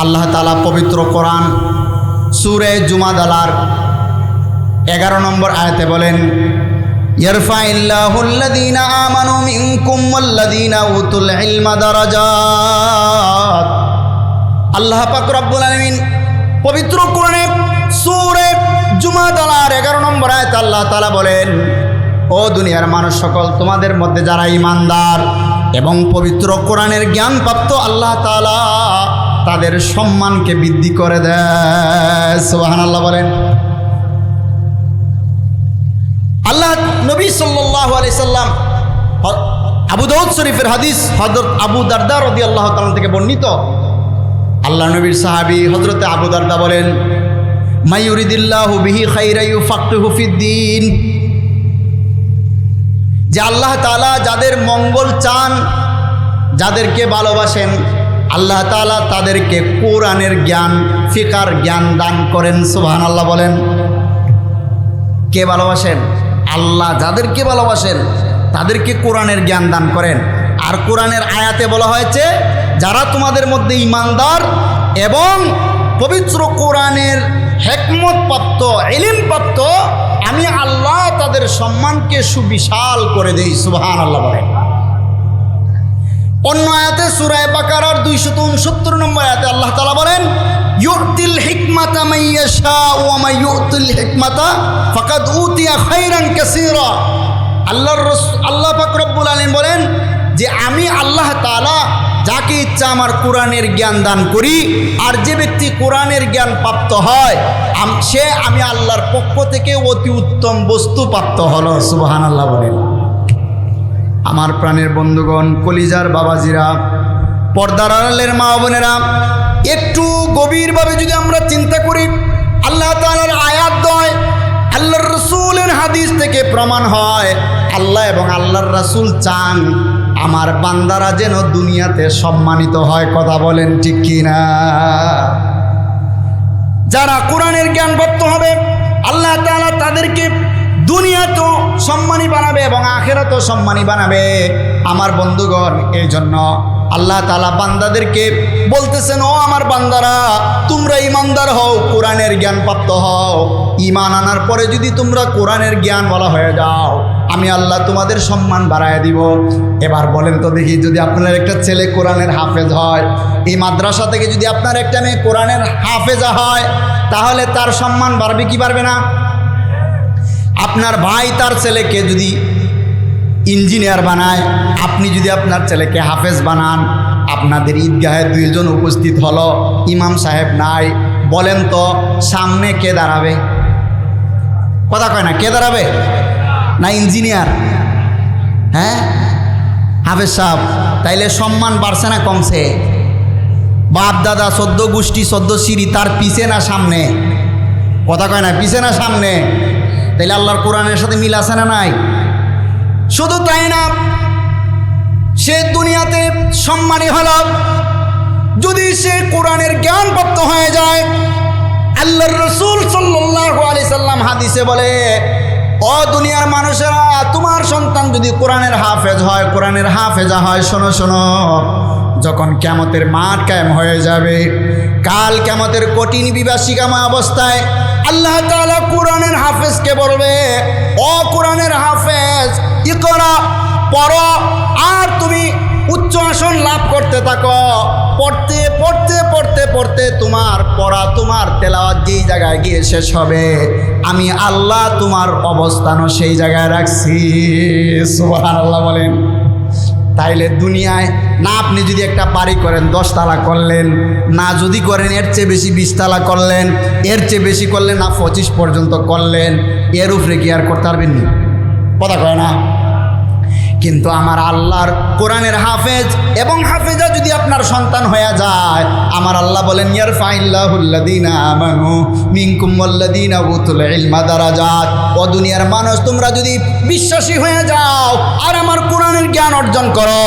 আল্লাহ তাআলা পবিত্র কোরআন সূরা জুমাদালার 11 নম্বর আয়াতে বলেন, ইয়ারফাইল্লাহুল্লাযীনা আমানু মিনকুম ওয়াল্লাযীনা উতুল ইলমা দারাজাত। আল্লাহ পাক রব্বুল আলামিন পবিত্র কোরআনে সূরা জুমাদালার 11 নম্বর আয়াতে আল্লাহ তাআলা বলেন, ও দুনিয়ার মানুষ সকল, তোমাদের মধ্যে যারা ঈমানদার এবং পবিত্র কোরআনের জ্ঞান প্রাপ্ত, আল্লাহ তাআলা তাদের সম্মানকে বৃদ্ধি করে দেয়। সুবহানাল্লাহ বলেন। আল্লাহ নবী সাল্লাল্লাহু আলাইহি সাল্লাম, আবু দাউদ শরীফের হাদিস, হযরত আবু দারদা রাদিয়াল্লাহু তাআলা থেকে বর্ণিত, আল্লাহ নবীর সাহাবী হযরতে আবু দারদা বলেন, মাইয়ুরিদিল্লাহু বিহি খাইরা ইউফাক্কিহু ফিদ্দীন, যে আল্লাহ তাআলা যাদের মঙ্গল চান, যাদেরকে ভালোবাসেন, আল্লাহ তাআলা তাদেরকে কোরআনের জ্ঞান, ফিকার জ্ঞান দান করেন। সুবহানাল্লাহ বলেন। কে ভালোবাসেন? আল্লাহ যাদেরকে ভালোবাসেন তাদেরকে কোরআনের জ্ঞান দান করেন। আর কোরআনের আয়াতে বলা হয়েছে, যারা তোমাদের মধ্যে ঈমানদার এবং পবিত্র কোরআনের হিকমত প্রাপ্ত, ইলম প্রাপ্ত, আমি আল্লাহ তাদের সম্মানকে সুবিশাল করে দেই। সুবহানাল্লাহ বলেন। অন্য আয়াতে সূরা বাকারার 269 নম্বর আয়াতে আল্লাহ তাআলা বলেন, ইউতিল হিকমাতা মান ইয়াশা ওয়া মান ইউতিল হিকমাতা ফাকাদ উতিয়া খায়রান কাসীরা। আল্লাহ পাক রব্বুল আলামিন বলেন যে আমি আল্লাহ তাআলা যাকে ইচ্ছা আমার কোরআনের জ্ঞান দান করি, আর যে ব্যক্তি কোরআনের জ্ঞান প্রাপ্ত হয় সে আমি আল্লাহর পক্ষ থেকে অতি উত্তম বস্তু প্রাপ্ত হলো। সুবহানাল্লাহ বলেন। আমার প্রাণের বন্ধুগণ, কলিজার বাবাজিরা, পর্দার আড়ালের মা বোনেরা, একটু গভীরভাবে যদি আমরা চিন্তা করি, আল্লাহ তাআলার আয়াত দয়, আল্লাহর রাসূলের হাদিস থেকে প্রমাণ হয়, আল্লাহ এবং আল্লাহর রাসূল চান আমার বান্দারা যেন দুনিয়াতে সম্মানিত হয়। কথা বলেন ঠিক কিনা? যারা কোরআনের জ্ঞান প্রাপ্ত হবে, আল্লাহ তাআলা তাদেরকে দুনিয়াতেও সম্মানী বানাবে এবং আখিরাতেও সম্মানী বানাবে। আমার বন্ধুগণ, এই জন্য আল্লাহ তাআলা বান্দাদেরকে বলতেছেন, ও আমার বান্দারা, তোমরা ঈমানদার হও, কোরআনের জ্ঞান প্রাপ্ত হও। ঈমান আনার পরে যদি তোমরা কোরআনের জ্ঞান বলা হয়ে যাও, আমি আল্লাহ তোমাদের সম্মান বাড়ায় দিব। এবার বলেন তো দেখি, যদি আপনার একটা ছেলে কোরআনের হাফেজ হয়, এই মাদ্রাসা থেকে যদি আপনার একটা মেয়ে কোরআনের হাফেজা হয়, তাহলে তার সম্মান বাড়বে কি বাড়বে না? আপনার ভাই তার ছেলেকে যদি ইঞ্জিনিয়ার বানায়, আপনি যদি আপনার ছেলেকে হাফেজ বানান, আপনাদের ঈদগাহে 2 জন উপস্থিত হলো, ইমাম সাহেব নাই, বলেন তো সামনে কে দাঁড়াবে? কথা কয় না, কে দাঁড়াবে? না ইঞ্জিনিয়ার? হ্যাঁ, হাফেজ সাহেব। তাইলে সম্মান বাড়ছে না কমছে? বাপ দাদা 14 গোষ্ঠী 14 সিঁড়ি, তার পিছে না সামনে? কথা কয় না, পিছে না সামনে? তাইলে আল্লাহর কোরআনের সাথে মিল আছে না নাই? শুধু তাই না, সে দুনিয়াতে সম্মানী হল যদি সে কোরআনের জ্ঞান প্রাপ্ত হয়ে যায়। আল্লাহর রাসূল সাল্লাল্লাহু আলাইহি সাল্লাম হাদিসে বলে, ও দুনিয়ার মানুষেরা, তোমার সন্তান যদি কোরআনের হাফেজ হয়, কোরআনের হাফেজা হয়, শোনো শোনো, যখন কিয়ামতের মাঠ কায়েম হয়ে যাবে, কাল কিয়ামতের কঠিন বিভীষিকাময় অবস্থায় আল্লাহ তাআলা কোরআনের হাফেজকে বলবে, ও কোরআনের হাফেজ, ইকরা, পড়ো, আর তুমি উচ্চ আসন লাভ করতে থাকো। পড়তে পড়তে পড়তে পড়তে তোমার পড়া, তোমার তেলাওয়াত যেই জায়গায় গিয়ে শেষ হবে, আমি আল্লাহ তোমার অবস্থানও সেই জায়গায় রাখছি। সুবহানাল্লাহ বলেন। তাইলে দুনিয়ায় না আপনি যদি একটা বাড়ি করেন 10 তালা করলেন, না যদি করেন এর চেয়ে বেশি 20 তালা করলেন, এর চেয়ে বেশি করলেন না 25 পর্যন্ত করলেন, এর উপরে কি আর করতে পারবেন না? কথা কয় না? কিন্তু আমার আল্লাহর কোরআনের হাফেজ এবং হাফেজা যদি আপনার সন্তান হয়ে যায়, আমার আল্লাহ বলেন, ইয়ারফাইল্লাহুল্লাযীনা আমানু মিনকুম ওয়াল্লাযীনা উতুল ইলমা দারাজাত। ও দুনিয়ার মানুষ, তোমরা যদি বিশ্বাসী হয়ে যাও আর আমার কোরআনের জ্ঞান অর্জন করো,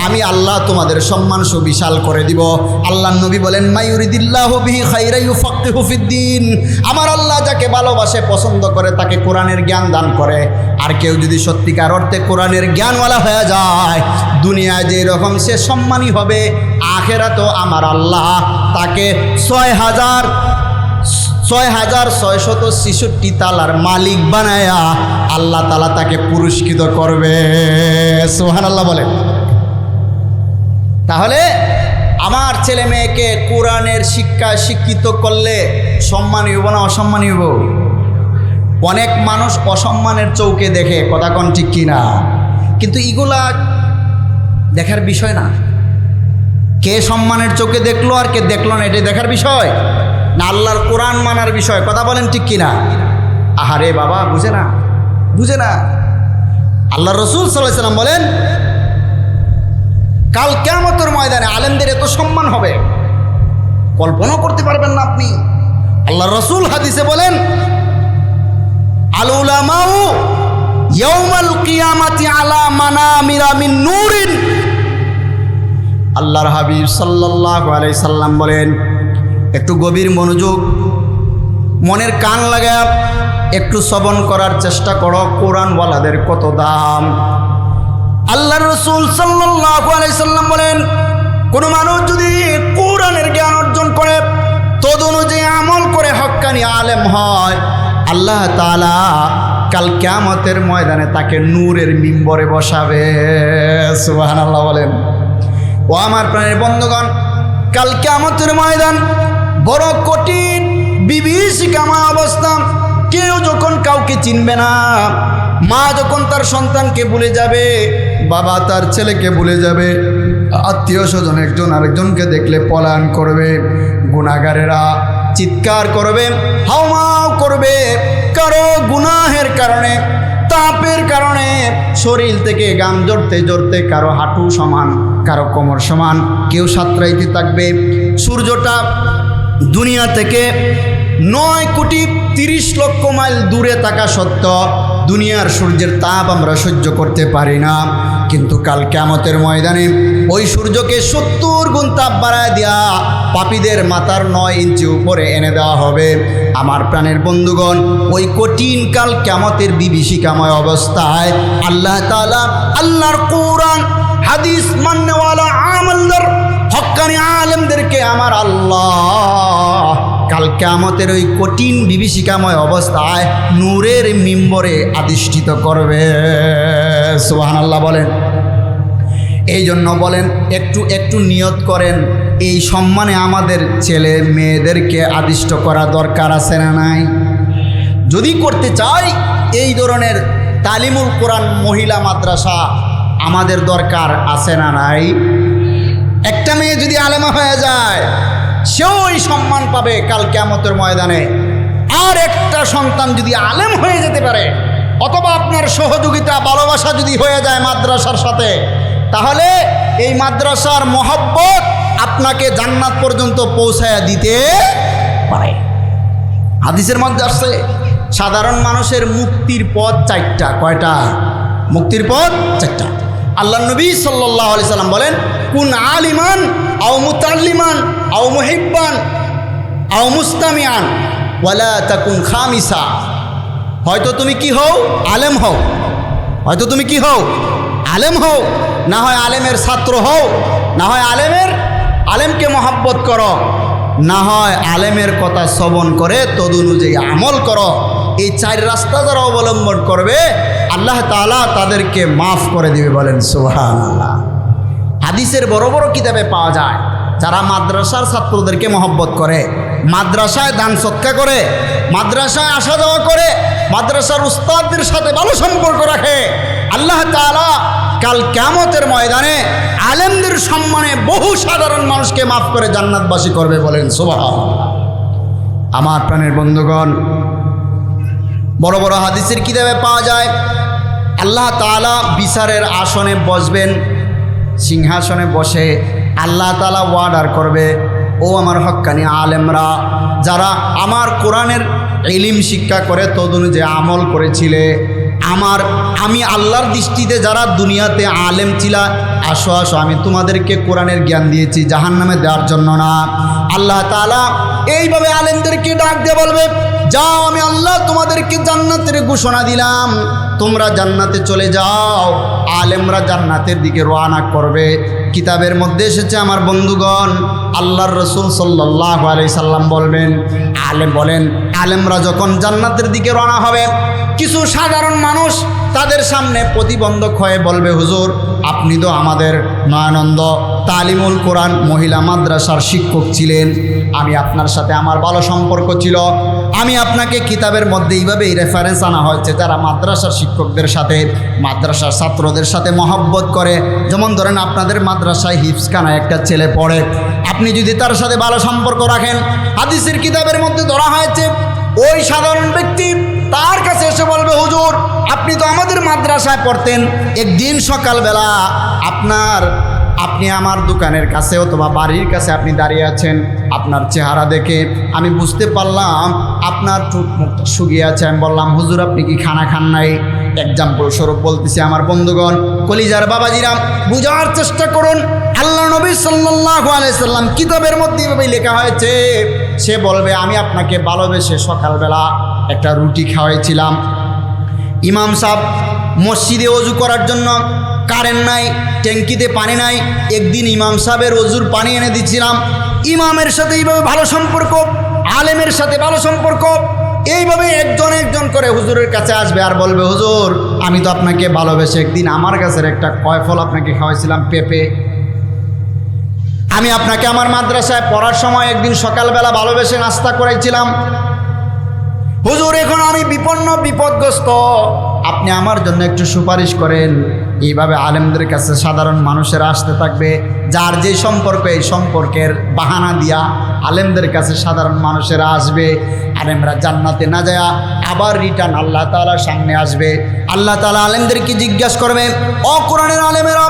আমি আল্লাহ তোমাদের সম্মান সুবিশাল করে দিব। আল্লাহর নবী বলেন, মাইয়ুরিদিল্লাহু বিহি খাইরা ইউফাক্কিহু ফিদ্দীন। আমার আল্লাহ যাকে ভালোবাসে, পছন্দ করে, তাকে কোরআনের জ্ঞান দান করে। আর কেউ যদি সত্যিকার অর্থে কোরআনের জ্ঞান সম্মানীওয়ালা হয়ে যায়, দুনিয়ায় যে রকম সে সম্মানী হবে, আখেরাতেও আমার আল্লাহ তাকে 6,666 তালার মালিক বানায়া আল্লাহ তাআলা তাকে পুরস্কৃত করবে। সুবহানাল্লাহ বলে। তাহলে আমার ছেলে মেয়েকে কোরআনের শিক্ষায় শিক্ষিত করলে সম্মানী হইব না অসম্মানী হইব? অনেক মানুষ অসম্মানের চৌকে দেখে, কথা কোন ঠিক কিনা? কিন্তু এগুলা দেখার বিষয় না। কে সম্মানের চোখে দেখলো আর কে দেখলো না, এটাই দেখার বিষয় না আল্লাহর কোরআন মানার বিষয়? কথা বলেন ঠিক কিনা? আহারে বাবা, বুঝে না, বুঝে না। আল্লাহ রসুল সাল্লাল্লাহু আলাইহি ওয়াসাল্লাম বলেন, কাল কিয়ামতের ময়দানে আলেমদের এত সম্মান হবে, কল্পনা করতে পারবেন না আপনি। আল্লাহ রসুল হাদিসে বলেন, আল উলামাউ ইয়াউমাল কিয়ামাতি আলা মানামিরা মিন নূরিন। আল্লাহর হাবিব সাল্লাল্লাহু আলাইহি সাল্লাম বলেন, একটু গভীর মনোযোগ, মনের কান লাগা একটু শ্রবণ করার চেষ্টা করো, কোরআনওয়ালাদের কত দাম। আল্লাহর রাসূল সাল্লাল্লাহু আলাইহি সাল্লাম বলেন, কোন মানুষ যদি কোরআনের জ্ঞান অর্জন করে, তদনুযায়ী আমল করে হক্কানি আলেম হয়, আল্লাহ তাআলা কাল কিয়ামতের ময়দানে তাকে নূরের মিম্বরে বসাবে। সুবহানাল্লাহ বলেন। ও আমার প্রাণের বন্ধুগণ, কাল কিয়ামতের ময়দান বড় কঠিন বিভীষিকাময় অবস্থা। কেউ যখন কাউকে চিনবে না, মা যখন তার সন্তানকে ভুলে যাবে, বাবা তার ছেলেকে ভুলে যাবে, আত্মীয় স্বজন একজন আরেকজনকে দেখলে পলায়ন করবে, গুনাহগারেরা চিৎকার করবে, হাউমাউ করবে, কারো গুনাহের কারণে, তাপের কারণে শরীর থেকে গাম জড়তে জড়তে কারো হাঁটু সমান, কারো কোমর সমান, কেউ সাঁতরাইতে থাকবে। সূর্যটা দুনিয়া থেকে 9,30,00,000 মাইল দূরে থাকা সত্ত্বেও দুনিয়ার সূর্যের তাপ আমরা সহ্য করতে পারি না, কিন্তু কাল কিয়ামতের ময়দানে ওই সূর্যকে 70 গুণ তাপ বাড়ায় দেয়া পাপীদের মাথার 9 ইঞ্চি উপরে এনে দেওয়া হবে। আমার প্রাণের বন্ধুগণ, ওই কঠিন কাল কিয়ামতের বিভীষিকাময় অবস্থায় আল্লাহ তাআলা আল্লাহর কোরআন হাদিস মান্যওয়ালা আমলদার হক্কানি আলেমদেরকে আমার আল্লাহ কাল কিয়ামতের ওই কঠিন বিভীষিকাময় অবস্থায় নূরের মিম্বরে আধিষ্ঠিত করবে। সুবহানাল্লাহ বলেন। এই জন্য বলেন, একটু নিয়ত করেন, এই সম্মানে আমাদের ছেলে মেয়েদেরকে আদিষ্ট করা দরকার আছে না নাই? যদি করতে চাই, এই ধরনের তালিমুল কোরআন মহিলা মাদ্রাসা আমাদের দরকার আছে না নাই? একটা মেয়ে যদি আলেমা হয়ে যায়, সেও এই সম্মান পাবে কাল কিয়ামতের ময়দানে। আর একটা সন্তান যদি আলেম হয়ে যেতে পারে, অথবা আপনার সহযোগিতা ভালোবাসা যদি হয়ে যায় মাদ্রাসার সাথে, তাহলে এই মাদ্রাসার মহব্বত আপনাকে জান্নাত পর্যন্ত পৌঁছায়া দিতে পারে। হাদিসের মধ্যে আসছে, সাধারণ মানুষের মুক্তির পথ 4টা। কয়টা? মুক্তির পথ 4টা। আল্লাহ নবী সাল্লাল্লাহু আলাইহি সাল্লাম বলেন, কুন আলিমান আও মুতাল্লিমান আও মুহিব্বান আও মুস্তামিয়ান ওয়ালা তাকুন খামিসা। হয়তো তুমি কি হও? আলেম হও। হয়তো তুমি কি হও? আলেম হও। না হয় আলেমের ছাত্র হও, না হয় আলেমকে মহব্বত করো, না হয় আলেমের কথা শ্রবণ করে তদনুযায়ী আমল করো। এই 4 রাস্তা যারা অবলম্বন করবে, আল্লাহ তাআলা তাদেরকে মাফ করে দিবে। বলেন সুবহানাল্লাহ। হাদিসের বড় বড় কিতাবে পাওয়া যায়, যারা মাদ্রাসার ছাত্রদেরকে মহব্বত করে, মাদ্রাসায় দান সৎকা করে, মাদ্রাসায় আসা যাওয়া করে, মাদ্রাসার উস্তাদদের সাথে ভালো সম্পর্ক রাখে, আল্লাহ তাআলা কাল কিয়ামতের ময়দানে আলেমদের সম্মানে বহু সাধারণ মানুষকে মাফ করে জান্নাতবাসী করবে। বলেন সুবহানাল্লাহ। আমার প্রাণের বন্ধুগণ, বড় বড় হাদিসের কিতাবে পাওয়া যায়, আল্লাহ তাআলা বিচারের আসনে বসবেন, সিংহাসনে বসে আল্লাহ তাআলা ওয়ার্ডার করবে, ও আমার হক্কানি আলেমরা, যারা আমার কোরআনের ইলম শিক্ষা করে তদনুযায়ী আমল করেছিলে, আমি আল্লাহর দৃষ্টিতে যারা দুনিয়াতে আলেম ছিলা, আসো আসো আমি তোমাদেরকে কোরআনের জ্ঞান দিয়েছি জাহান্নামে দেওয়ার জন্য না। আল্লাহ তাআলা এইভাবে আলেমদেরকে ডাক দিয়ে বলবে, যাও আমি আল্লাহ তোমাদেরকে জান্নাতের ঘোষণা দিলাম, তোমরা জান্নাতে চলে যাও। আলেমরা জান্নাতের দিকে রওনা করবে। কিতাবের মধ্যে এসেছে আমার বন্ধুগণ, আল্লাহর রসুল সাল্লাল্লাহু আলাইহি সাল্লাম বলেন আলেমরা যখন জান্নাতের দিকে রওনা হবে, কিছু সাধারণ মানুষ তাদের সামনে প্রতিবন্ধক হয়ে বলবে, হুজুর আপনি তো আমাদের নয়ানন্দ তালিমুল কোরআন মহিলা মাদ্রাসার শিক্ষক ছিলেন, আমি আপনার সাথে আমার ভালো সম্পর্ক ছিল, আমি আপনাকে কিতাবের মধ্যে এইভাবেই রেফারেন্স আনা হয়েছে যারা মাদ্রাসার শিক্ষকদের সাথে মাদ্রাসার ছাত্রদের সাথে মহব্বত করে, যেমন ধরেন আপনাদের মাদ্রাসায় হিফজখানায় একটা ছেলে পড়ে, আপনি যদি তার সাথে ভালো সম্পর্ক রাখেন, হাদিসের কিতাবের মধ্যে ধরা হয়েছে ওই সাধারণ ব্যক্তি তার কাছে এসে বলবে, হুজুর আপনি তো আমাদের মাদ্রাসায় পড়তেন, একদিন সকালবেলা আপনি আমার দোকানের কাছে অথবা বাড়ির কাছে আপনি দাঁড়িয়ে আছেন, আপনার চেহারা দেখে আমি বুঝতে পারলাম আপনার ঠোঁট মুখটা শুকিয়ে আছে। আমি বললাম, হুজুর আপনি কি খানা খান নাই? এক্সাম্পল স্বরূপ বলতেছি আমার বন্ধুগণ, কলিজার বাবাজিরা, বুঝার চেষ্টা করুন। আল্লাহ নবী সাল্লাল্লাহু আলাইহি সাল্লাম কিতাবের মধ্যে এভাবেই লেখা হয়েছে, সে বলবে আমি আপনাকে ভালোবেসে সকালবেলা একটা রুটি খাওয়াইছিলাম। ইমাম সাহেব মসজিদে ওযু করার জন্য কারেন্ট নাই, ট্যাঙ্কিতে পানি নাই, একদিন ইমাম সাহেবের ওযুর পানি এনে দিচ্ছিলাম। ইমামের সাথে এইভাবে ভালো সম্পর্ক, আলেমের সাথে ভালো সম্পর্ক, এইভাবে একজন করে হুজুরের কাছে আসবে আর বলবে, হুজুর আমি তো আপনাকে ভালোবেসে একদিন আমার গাছের একটা কয়ফল আপনাকে খাওয়াইছিলাম, পেঁপে। আমি আপনাকে আমার মাদ্রাসায় পড়ার সময় একদিন সকালবেলা ভালোবেসে নাস্তা করাইছিলাম। হুজুর এখন আমি বিপদগ্রস্ত, আপনি আমার জন্য একটু সুপারিশ করেন। এইভাবে আলেমদের কাছে সাধারণ মানুষেরা আসতে থাকবে, যার যে সম্পর্ক এই সম্পর্কের বাহানা দিয়া আলেমদের কাছে সাধারণ মানুষেরা আসবে। আলেমরা জান্নাতে না যায় আবার রিটার্ন আল্লাহ তাআলার সামনে আসবে। আল্লাহ তাআলা আলেমদেরকে জিজ্ঞাসা করবে, ও কোরআনের আলেমেরা,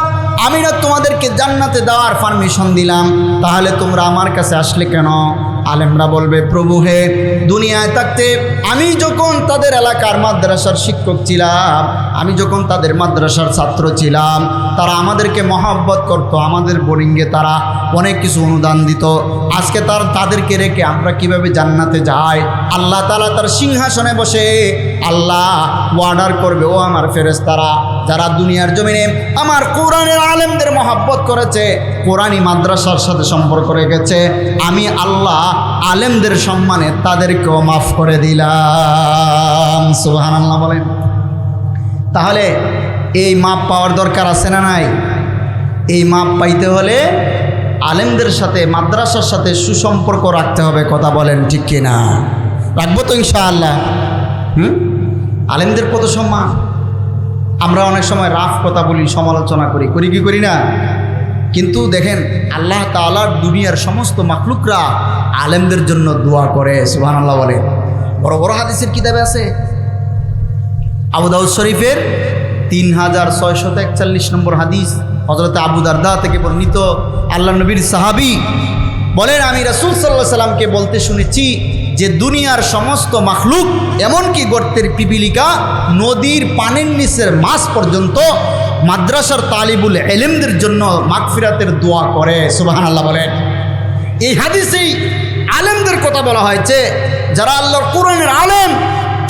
আমি না তোমাদেরকে জান্নাতে দেওয়ার পারমিশন দিলাম, তাহলে তোমরা আমার কাছে আসলে কেন? আলেমরা বলবে, প্রভু হে, দুনিয়ায় থাকতে আমি যখন তাদের এলাকার মাদ্রাসার শিক্ষক ছিলাম, আমি যখন তাদের মাদ্রাসার ছাত্র ছিলাম, তারা আমাদেরকে মহব্বত করতো, আমাদের বোর্ডিংয়ে তারা অনেক কিছু অনুদান দিত। আজকে তাদেরকে রেখে আমরা কিভাবে জান্নাতে যাই? আল্লাহ তাআলা তার সিংহাসনে বসে আল্লাহ ওয়ার্ডার করবে, ও আমার ফেরেশতারা, যারা দুনিয়ার জমিনে আমার কোরআনের আলেমদের মহব্বত করেছে, কোরআনী মাদ্রাসার সাথে সম্পর্ক রেখেছে, আমি আল্লাহ আলেমদের সম্মানে তাদেরকেও মাফ করে দিলাম। সুবহানাল্লাহ বলেন। তাহলে এই মাপ পাওয়ার দরকার আছে না নাই? এই মাপ পাইতে হলে আলেমদের সাথে মাদ্রাসার সাথে সুসম্পর্ক রাখতে হবে। কথা বলেন ঠিক কিনা? রাখবো তো ইনশাআল্লাহ। আলেমদের কত সম্মান। আমরা অনেক সময় রাফ কথা বলি, সমালোচনা করি কি করি না? কিন্তু দেখেন আল্লাহ তাআলার দুনিয়ার সমস্ত মাখলুকরা আলেমদের জন্য দোয়া করে। সুবহানাল্লাহ বলে। বড় বড় হাদিসের কিতাবে আছে, আবু দাউদ শরীফের 3641 নম্বর হাদিস, হযরত আবু দারদা থেকে বর্ণিত, আল্লাহ নবীর সাহাবী বলেন, আমি রাসূল সাল্লাল্লাহু আলাইহি সাল্লামকে বলতে শুনেছি যে দুনিয়ার সমস্ত মাখলুক, এমনকি গর্তের পিপিলিকা, নদীর পানির নিচের মাছ পর্যন্ত মাদ্রাসার তালিবুল ইলমদের জন্য মাগফিরাতের দোয়া করে। সুবহানাল্লাহ বলেন। এই হাদিসেই আলেমদের কথা বলা হয়েছে, যারা আল্লাহর কোরআনের আলেম,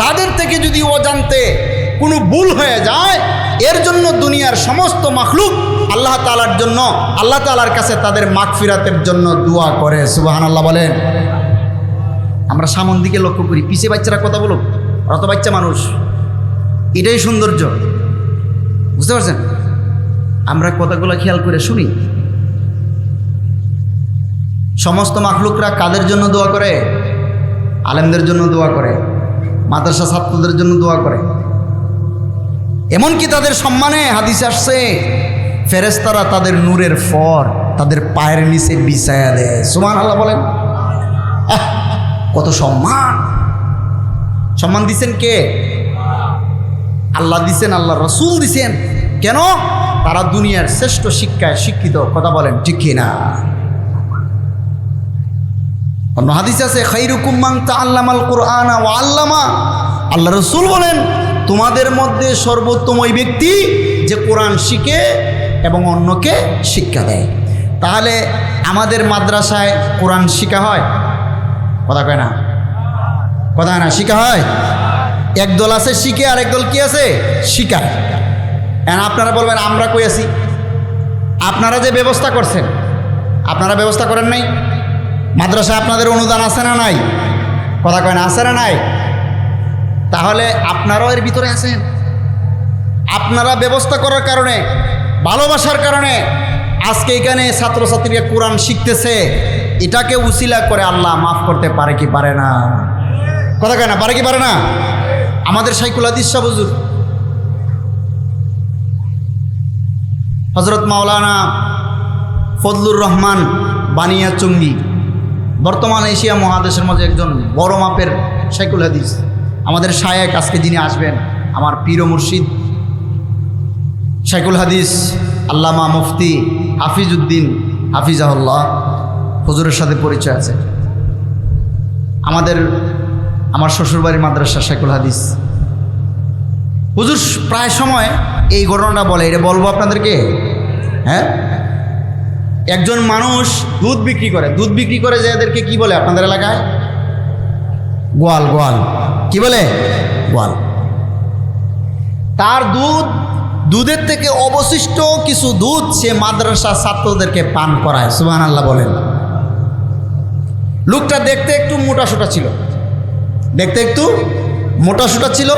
তাদের থেকে যদি অজান্তে কোনো ভুল হয়ে যায়, এর জন্য দুনিয়ার সমস্ত মাখলুক আল্লাহ তাআলার জন্য, আল্লাহ তাআলার কাছে তাদের মাগফিরাতের জন্য দোয়া করে। সুবহানাল্লাহ বলেন। আমরা সামন দিকে লক্ষ্য করি, পিছে বাচ্চারা কথা বলুক, ওরা তো বাচ্চা মানুষ, এটাই সৌন্দর্য। বুঝতে পারছেন? আমরা কথাগুলো খেয়াল করে শুনি। সমস্ত মাখলুকরা কাদের জন্য দোয়া করে? আলেমদের জন্য দোয়া করে, মাদ্রাসা ছাত্রদের জন্য দোয়া করে। এমনকি তাদের সম্মানে হাদিসে আসছে, ফেরেশতারা তাদের নূরের ফর তাদের পায়ের নিচে বিছায়া দেয়। সুবহানাল্লাহ বলেন। কত সম্মান! সম্মান দিছেন কে? আল্লাহ দিছেন, আল্লাহ রাসূল দিছেন। কেন? তারা দুনিয়ার শ্রেষ্ঠ শিক্ষায় শিক্ষিত। কথা বলেন ঠিক কিনা? অন্য হাদিস আছে, খায়রুকুম মান তাআল্লামাল কুরআনা ওয়া আল্লামা। আল্লাহ রাসূল বলেন, তোমাদের মধ্যে সর্বোত্তম ওই ব্যক্তি যে কোরআন শিখে এবং অন্যকে শিক্ষা দেয়। তাহলে আমাদের মাদ্রাসায় কোরআন শিক্ষা হয়? কথা কয় না, কথা হয় না, শিক্ষা হয়। একদল আছে শিখে, আর একদল কি আছে শিখায়। আপনারা বলবেন আমরা কই আছি? আপনারা যে ব্যবস্থা করছেন, আপনারা ব্যবস্থা করেন নাই? মাদ্রাসায় আপনাদের অনুদান আছে না নাই? কথা কয় না, আছে না নাই? তাহলে আপনারাও এর ভিতরে আছেন। আপনারা ব্যবস্থা করার কারণে, ভালোবাসার কারণে আজকে এখানে ছাত্রছাত্রীরা কোরআন শিখতেছে। এটাকে উসিলা করে আল্লাহ মাফ করতে পারে কি পারে না? কথা কয় না, পারে কি পারে না? আমাদের শাইখুল হাদিস শাহ হুজুর হযরত মাওলানা ফজলুর রহমান বানিয়া চুঙ্গি বর্তমান এশিয়া মহাদেশের মধ্যে একজন বড় মাপের শাইখুল হাদিস, আমাদের শায়েখ আজকে যিনি আসবেন, আমার পীর ও মুর্শিদ শাইখুল হাদিস আল্লামা মুফতি হাফিজউদ্দিন হাফিজাহুল্লাহ হুজুরের সাথে পরিচয় আছে। আমার শ্বশুরবাড়ির মাদ্রাসা শাইখুল হাদিস হুজুর প্রায় সময় এই ঘটনাটা বলে। এটা বলবো আপনাদেরকে। হ্যাঁ, একজন মানুষ দুধ বিক্রি করে যে এদেরকে কি বলে আপনাদের এলাকায়? গোয়াল। কি বলে? গোয়াল। তার দুধের থেকে অবশিষ্ট কিছু দুধ সে মাদ্রাসার ছাত্রদেরকে পান করায়। সুবহানাল্লাহ বলেন। লোকটা দেখতে একটু মোটাসোটা ছিল,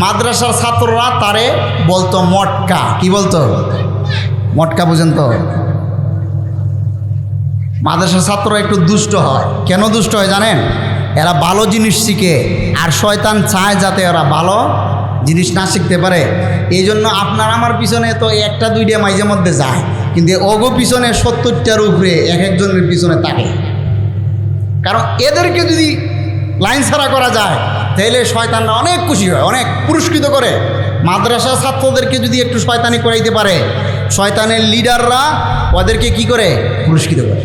মাদ্রাসার ছাত্ররা তারে বলতো মটকা। কি বলতো? মটকা, বুঝেন তো? মাদ্রাসার ছাত্ররা একটু দুষ্ট হয়। কেন দুষ্ট হয় জানেন? এরা ভালো জিনিস শিখে, আর শয়তান চায় যাতে এরা ভালো জিনিস না শিখতে পারে। এই জন্য আপনার আমার পিছনে তো একটা দুইটা মাঝে মধ্যে যায়, কিন্তু ওগো পিছনে 70টার উপরে এক একজনের পিছনে থাকে। কারণ এদেরকে যদি লাইন ছাড়া করা যায় তাহলে শয়তানরা অনেক খুশি হয়, অনেক পুরস্কৃত করে। মাদ্রাসা ছাত্রদেরকে যদি একটু শয়তানি করাইতে পারে, শয়তানের লিডাররা ওদেরকে কি করে? পুরস্কৃত করে।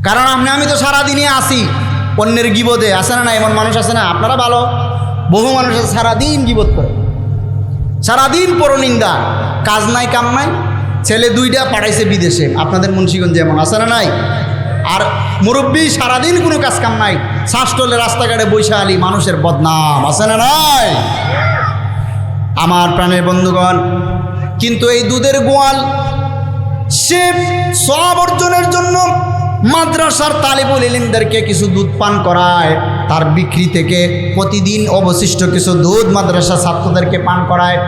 কারণ আমি তো সারাদিনই আসি অন্যের গিবতে, আসে না? এমন মানুষ আছে না? আপনারা ভালো, বহু মানুষ আছে সারাদিন গিবত করে, সারাদিন পরনিন্দা, কাজ নাই কাম নাই। ছেলে 2টা পাঠাইছে বিদেশে, আপনাদের মুন্সিগঞ্জে এমন আছে না নাই? আর মুরব্বী সারাদিন কোনো কাজ কাম নাই, শ্বাসটলে রাস্তাঘাটে বৈশালী, মানুষের বদনাম, আছে না নাই? আমার প্রাণের বন্ধুগণ, কিন্তু এই দুধের গোয়াল সে সওয়াব অর্জনের জন্য মাদ্রাসার তালিবুল ইলমদেরকে কিছু দুধ পান করায়। তার বিক্রি থেকে প্রতিদিন অবশিষ্ট কিছু দুধ মাদ্রাসা ছাত্রদেরকে পান করায়।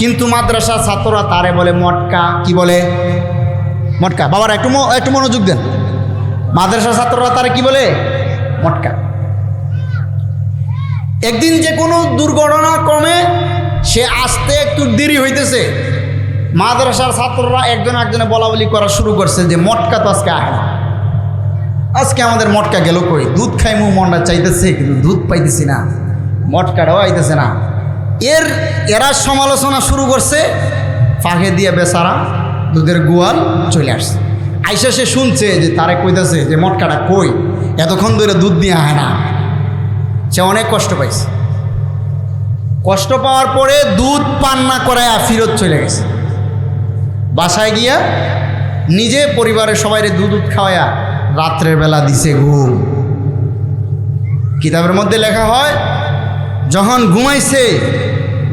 কিন্তু মাদ্রাসা ছাত্ররা তারে বলে মটকা। কি বলে? মটকা। বাবার একটু মনোযোগ দেন। মাদ্রাসা ছাত্ররা তারে কি বলে? মটকা। একদিন যে কোনো দুর্ঘটনা ক্রমে সে আসতে একটু দেরি হইতেছে, মাদ্রাসার ছাত্ররা একজন একজনে বলা বলি করা শুরু করছে যে মটকা তো আজকে আয় না, আজকে আমাদের মটকা গেল কই? দুধ খাইমু মনটা চাইতেছে, কিন্তু দুধ পাইতেছি না, মটকাটাও আইতেছে না। এরা সমালোচনা শুরু করছে, ফাঁকে দিয়ে বেচারা দুধের গোয়াল চলে আসছে। আইসা সে শুনছে যে তারে কইতেছে যে মটকাটা কই, এতক্ষণ ধরে দুধ নিয়ে আয় না। সে অনেক কষ্ট পাইছে। কষ্ট পাওয়ার পরে দুধ পান না করায় ফিরত চলে গেছে। বাসায় গিয়া নিজে পরিবারের সবাইরে দুধ খাওয়ায়া রাত্রের বেলা দিছে ঘুম। কিতাবের মধ্যে লেখা হয়, যখন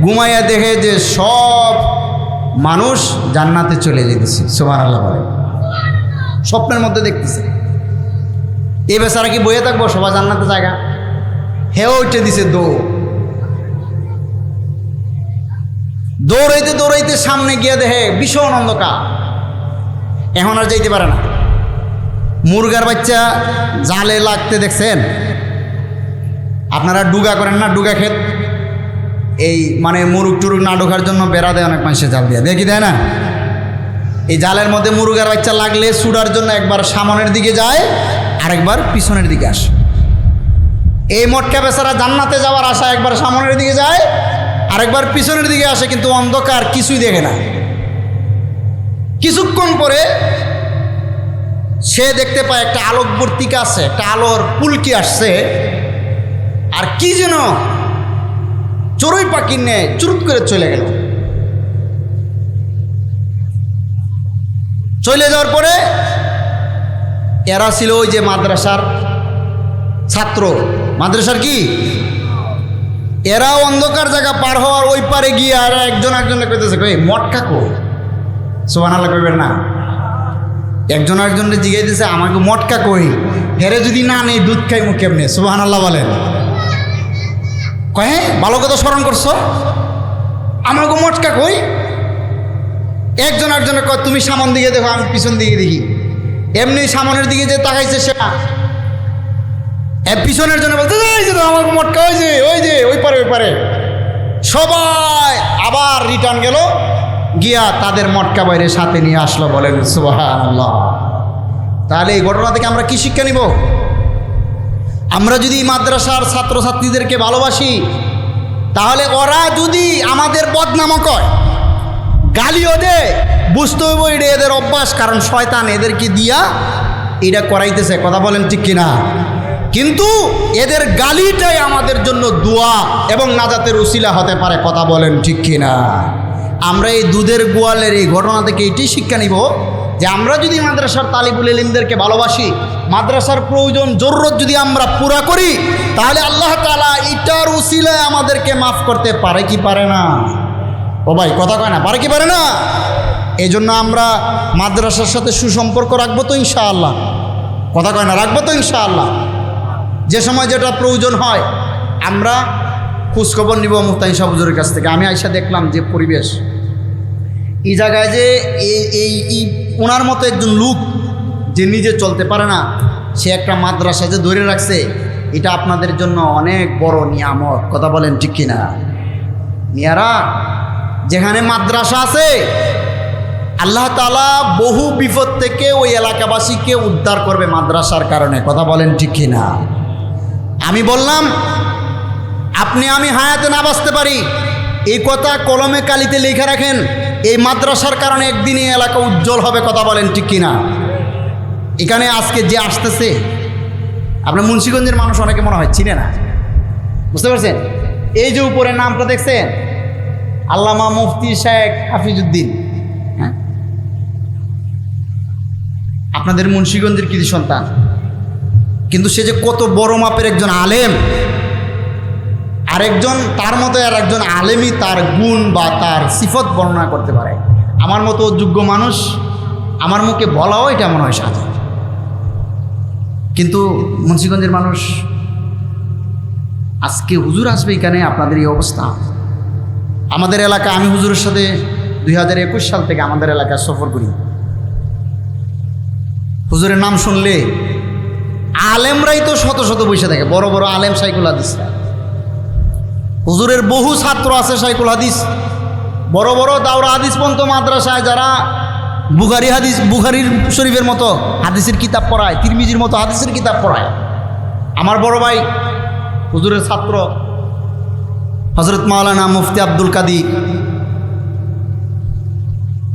ঘুমাইয়া দেখে যে সব মানুষ জান্নাতে চলে যেতেছে। সুবহানাল্লাহ বলে। স্বপ্নের মধ্যে দেখতেছে। এ বেচারা কি বইয়ে থাকবো? সবাই জান্নাতে জায়গা। হেও উঠে দিছে দৌড়াইতে সামনে গিয়ে দেখে ভীষণ অন্ধকার, এখন আর যাইতে পারে না। মুরগার বাচ্চা জালে লাগতে দেখছেন? আপনারা ডুগা করেন না? ডুগা ক্ষেত, এই মানে মুরুগ টুরুগ না ঢোকার জন্য বেড়া দেয় অনেক মানুষের, জাল দিয়ে দেখি দেয় না? এই জালের মধ্যে মুরগার বাচ্চা লাগলে ছুটার জন্য একবার সামনের দিকে যায়, আরেকবার পিছনের দিকে আসে। এই মটকা বেচারা জান্নাতে যাওয়ার আশা একবার সামনের দিকে যায়, আরেকবার পিছনের দিকে আসে, কিন্তু অন্ধকার, কিছুই দেখে না। কিছুক্ষণ পরে সে দেখতে পায় একটা আলোকবর্তিকা আছে, একটা আলোর পুলকি আসছে, আর কি যেন চড়ুই পাখির ন্যায় চুরুত করে চলে গেল। চলে যাওয়ার পরে এরা ছিল ওই যে মাদ্রাসার ছাত্র, মাদ্রাসার কি, এরা অন্ধকার জায়গা পার হওয়ার ওই পারে গিয়ে আর একজন একজনে কইতেছে, কই মটকা কো, সুবহানাল্লাহ কইবেন না, একজন একজনে জিজ্ঞাসা আমাকে মটকা কই, হেরে যদি না নেই দুধ খাই মুখ কেমনে, সুবহানাল্লাহ বলেন। কয়ে ভালো কথা স্মরণ করছো, আমাকে মটকা কই। একজন একজনে কয় তুমি সামন দিকে দেখো, আমি পিছন দিকে দেখি। এমনি সামনের দিকে যে তাকাইছে সে পিছনের জন্য বলতে আমার মটকা, ওই যে ওই পারে। সবাই আবার রিটার্ন গেল, গিয়া তাদের মটকা বাইরে সাথে নিয়ে আসলো। বলেন সুবহানাল্লাহ। তাহলে এই ঘটনা থেকে আমরা কি শিক্ষা নিব? আমরা যদি মাদ্রাসার ছাত্রছাত্রীদেরকে ভালোবাসি, তাহলে ওরা যদি আমাদের বদনামও কয়, গালিও দেয়, বুঝতে হইব এটা এদের অভ্যাস, কারণ শয়তান এদেরকে দিয়া এটা করাইতেছে। কথা বলেন ঠিক কিনা? কিন্তু এদের গালিটাই আমাদের জন্য দোয়া এবং নাজাতের উসিলা হতে পারে। কথা বলেন ঠিক কিনা? আমরা এই দুধের গোয়ালের এই ঘটনা থেকে এটি শিক্ষা নিব যে আমরা যদি মাদ্রাসার তালিবুল ইলমদেরকে ভালোবাসি, মাদ্রাসার প্রয়োজন জরুরত যদি আমরা পুরা করি, তাহলে আল্লাহ তাআলা এটার উসিলায় আমাদেরকে মাফ করতে পারে কি পারে না? ও ভাই কথা কয় না, পারে কি পারে না? এই জন্য আমরা মাদ্রাসার সাথে সুসম্পর্ক রাখবো তো ইনশাআল্লাহ। কথা কয় না, রাখবো তো ইনশাআল্লাহ। যে সময় যেটা প্রয়োজন হয় আমরা খোঁজখবর নিব মুফতি সাহেব হুজুরের কাছ থেকে। আমি আইসা দেখলাম যে পরিবেশ এই জায়গায়, যে এই ওনার মতো একজন লোক যে নিজে চলতে পারে না, সে একটা মাদ্রাসা যে ধরে রাখছে, এটা আপনাদের জন্য অনেক বড় নিয়ামত। কথা বলেন ঠিক কিনা? মিয়ারা, যেখানে মাদ্রাসা আছে আল্লাহ তাআলা বহু বিপদ থেকে ওই এলাকাবাসীকে উদ্ধার করবে মাদ্রাসার কারণে। কথা বলেন ঠিক কিনা? আমি বললাম আপনি আমি হায়াতে না বাঁচতে পারি, এই কথা কলমে কালিতে লেখা রাখেন, এই মাদ্রাসার কারণে একদিন এই এলাকা উজ্জ্বল হবে। কথা বলেন ঠিক কিনা? এখানে আজকে যে আসতেছে, আপনার মুন্সিগঞ্জের মানুষ অনেকে মনে হয় চিনে না, বুঝতে পারছেন? এই যে উপরে নামটা দেখছেন, আল্লামা মুফতি শেখ হাফিজউদ্দিন, হ্যাঁ, আপনাদের মুন্সিগঞ্জের কৃতি সন্তান, কিন্তু সে যে কত বড় মাপের একজন আলেম, আরেকজন তার মতো আর একজন আলেমই তার গুণ বা তার সিফত বর্ণনা করতে পারে। আমার মতো যোগ্য মানুষ আমার মুখে বলাও এটা মনে হয় সাজে, কিন্তু মুন্সিগঞ্জের মানুষ আজকে হুজুর আসবে এখানে, আপনাদের এই অবস্থা। আমাদের এলাকা, আমি হুজুরের সাথে 2021 সাল থেকে আমাদের এলাকায় সফর করি। হুজুরের নাম শুনলে আলেমরাই তো শত শত বসে থাকে, বড় বড় আলেম শাইখুল হাদিসরা। হুজুরের বহু ছাত্র আছে শাইখুল হাদিস, বড় বড় দাওরা হাদিস পন্ত মাদ্রাসায় যারা বুখারীর শরীফের মতো হাদিসের কিতাব পড়ায়, তিরমিজির মতো হাদিসের কিতাব পড়ায়। আমার বড় ভাই হুজুরের ছাত্র হযরত মাওলানা মুফতি আব্দুল কাদি,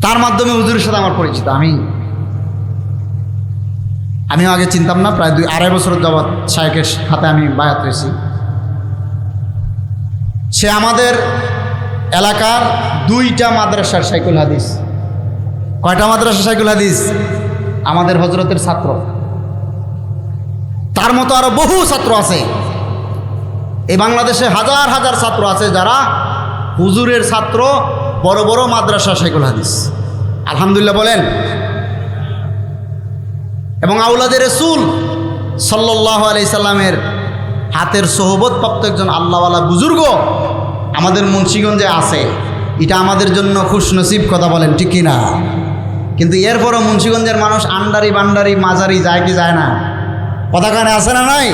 তার মাধ্যমে হুজুরের সাথে আমার পরিচিত। আমিও আগে চিনতাম না, প্রায় 2-2.5 বছর যাবৎ শায়েখের হাতে আমি বায়াত হয়েছি। সে আমাদের এলাকার 2টা মাদ্রাসার শাইখুল হাদিস। কয়টা মাদ্রাসা শাইখুল হাদিস? আমাদের হজরতের ছাত্র। তার মতো আরো বহু ছাত্র আছে। এই বাংলাদেশে হাজার হাজার ছাত্র আছে যারা হুজুরের ছাত্র, বড় বড় মাদ্রাসা শাইখুল হাদিস। আলহামদুলিল্লাহ বলেন। এবং আউলাদের রাসূল সাল্লাল্লাহু আলাইহি সাল্লামের হাতের সোহবত প্রাপ্ত একজন আল্লাহওয়ালা বুজুর্গ আমাদের মুন্সিগঞ্জে আছে। এটা আমাদের জন্য খুশনসিব। কথা বলেন ঠিক কি না? কিন্তু এরপরও মুন্সিগঞ্জের মানুষ আন্ডারি বান্ডারি মাজারি যায় কি যায় না? কথা কানে আছে না নাই?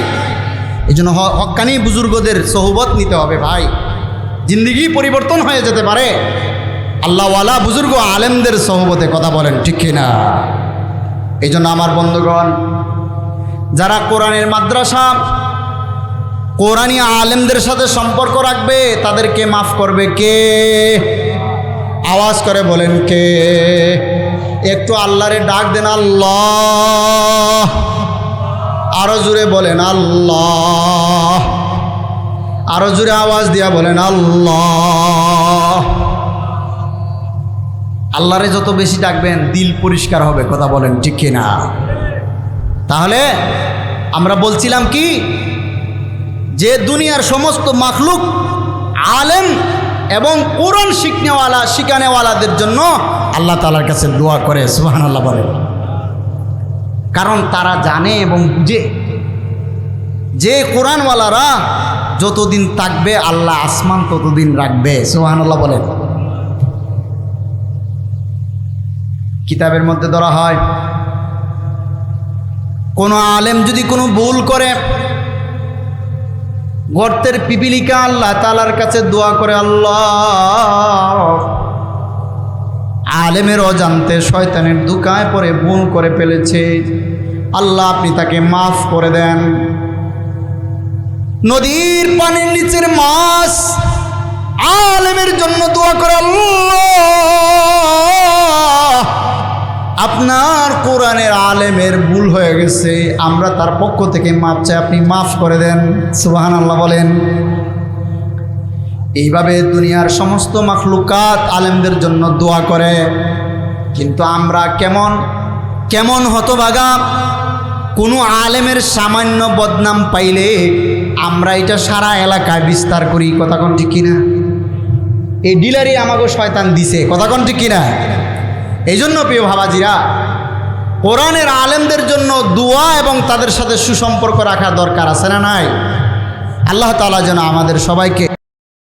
এই জন্য হক্কানি বুজুর্গদের সোহবত নিতে হবে ভাই। জিন্দিগি পরিবর্তন হয়ে যেতে পারে আল্লাহওয়ালা বুজুর্গ আলেমদের সোহবতে। কথা বলেন ঠিক কি না? এই জন্য আমার বন্ধুগণ, যারা কোরআনের মাদ্রাসা, কোরআনী আলেমদের সাথে সম্পর্ক রাখবে, তাদেরকে মাফ করবে কে? আওয়াজ করে বলেন কে? একটু আল্লাহরে ডাক দেন, আল্লাহ। আরো জোরে বলেন আল্লাহ। আরো জোরে আওয়াজ দিয়া বলেন আল্লাহ। আল্লাহরে যত বেশি ডাকবেন দিল পরিষ্কার হবে, কথা বলেন ঠিক কিনা? তাহলে আমরা বলছিলাম কি, যে দুনিয়ার সমস্ত মাখলুক আলেম এবং কোরআন শিখানেওয়ালাদের জন্য আল্লাহ তাআলার কাছে দোয়া করে, সুবহানাল্লাহ বলেন। কারণ তারা জানে এবং বুঝে যে কোরআনওয়ালারা যতদিন থাকবে আল্লাহ আসমান ততদিন রাখবে, সুবহানাল্লাহ বলেন। কিতাবের মধ্যে ধরা হয়, কোনো আলেম যদি কোনো ভুল করে, গর্তের পিপিলিকা আল্লাহ তাআলার কাছে দোয়া করে, আল্লাহ আলেমের অজান্তে শয়তানের ধোঁকায় পড়ে ভুল করে ফেলেছে, আল্লাহ আপনি তাকে মাফ করে দেন। নদীর পানির নিচের মাছ আলেমের জন্য দোয়া করে, আল্লাহ আপনার কোরআনের আলেমের ভুল হয়ে গেছে, আমরা তার পক্ষ থেকে মাপ চাই, আপনি মাফ করে দেন, সুবহানাল্লাহ বলেন। এইভাবে দুনিয়ার সমস্ত মাখলুকাত আলেমদের জন্য দোয়া করে। কিন্তু আমরা কেমন হতভাগা, কোনো আলেমের সামান্য বদনাম পাইলে আমরা এটা সারা এলাকায় বিস্তার করি, কথা কোন ঠিক কিনা? এই ডিলারই আমাকে শয়তান দিছে, কথা কোন ঠিক কিনা? এই জন্য প্রিয় ভাবাজিরা, কোরআনের আলেমদের জন্য দোয়া এবং তাদের সাথে সুসম্পর্ক রাখা দরকার আছে না নাই? আল্লাহ তাআলা যেন আমাদের সবাইকে